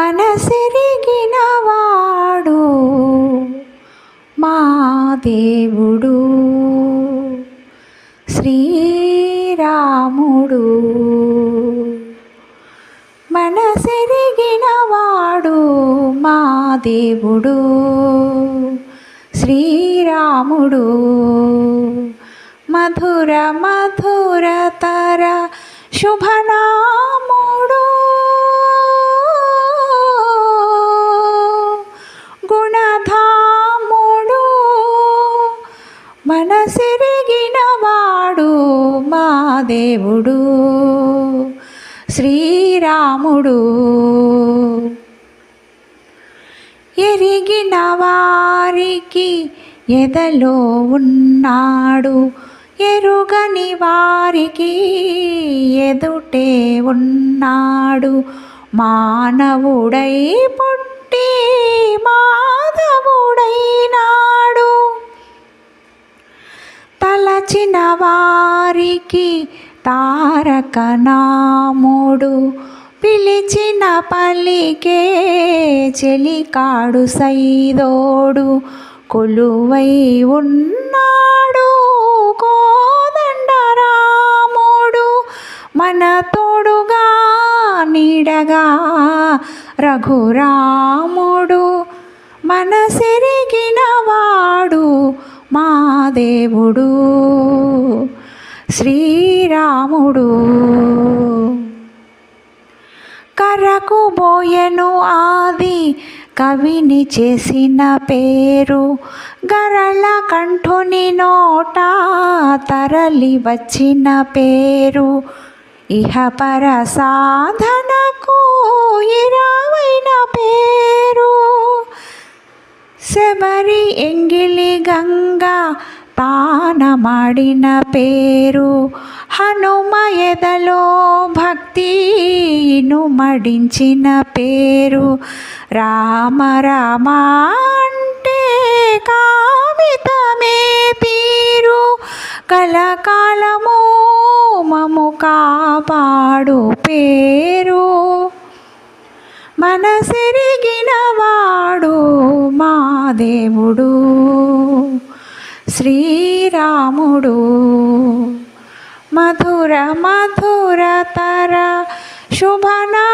మనసెరిగినవాడు మా దేవుడు శ్రీరాముడు. మనసెరిగినవాడు మా దేవుడు శ్రీరాముడు. మధుర మధురతర శుభనాముడు. గుణధాముడు మనసెరిగినవాడు మా దేవుడు శ్రీరాముడు. ఎరిగిన వారికి ఎదలో ఉన్నాడు, ఎరుగని వారికి ఎదుటే ఉన్నాడు. మానవుడై పుట్టి మాధవుడైనాడు. తలచిన వారికి తారక నాముడు, పిలిచిన పలికే చెలికాడు సైదోడు. కొలువై ఉన్నాడు కోదండరాముడు, మన తోడుగా నీడగా రఘురాముడు. మనసెరిగినవాడు మా దేవుడు శ్రీరాముడు. కరకు బోయెను ఆది కవిని చేసిన పేరు, గరళ కంఠుని నోట తరలి వచ్చిన పేరు. ఇహపర సాధనకు ఇరావైన పేరు, శబరి ఎంగిలి గంగా తానమాడిన పేరు. హనుమ ఎదలో భక్తిను మడించిన పేరు. రామ రామ అంటే కామితమే తీరు, కలకాలము మము కాపాడు పేరు. మనసెరిగినవాడు మా దేవుడు శ్రీరాముడు. మధుర మధురతర శుభనా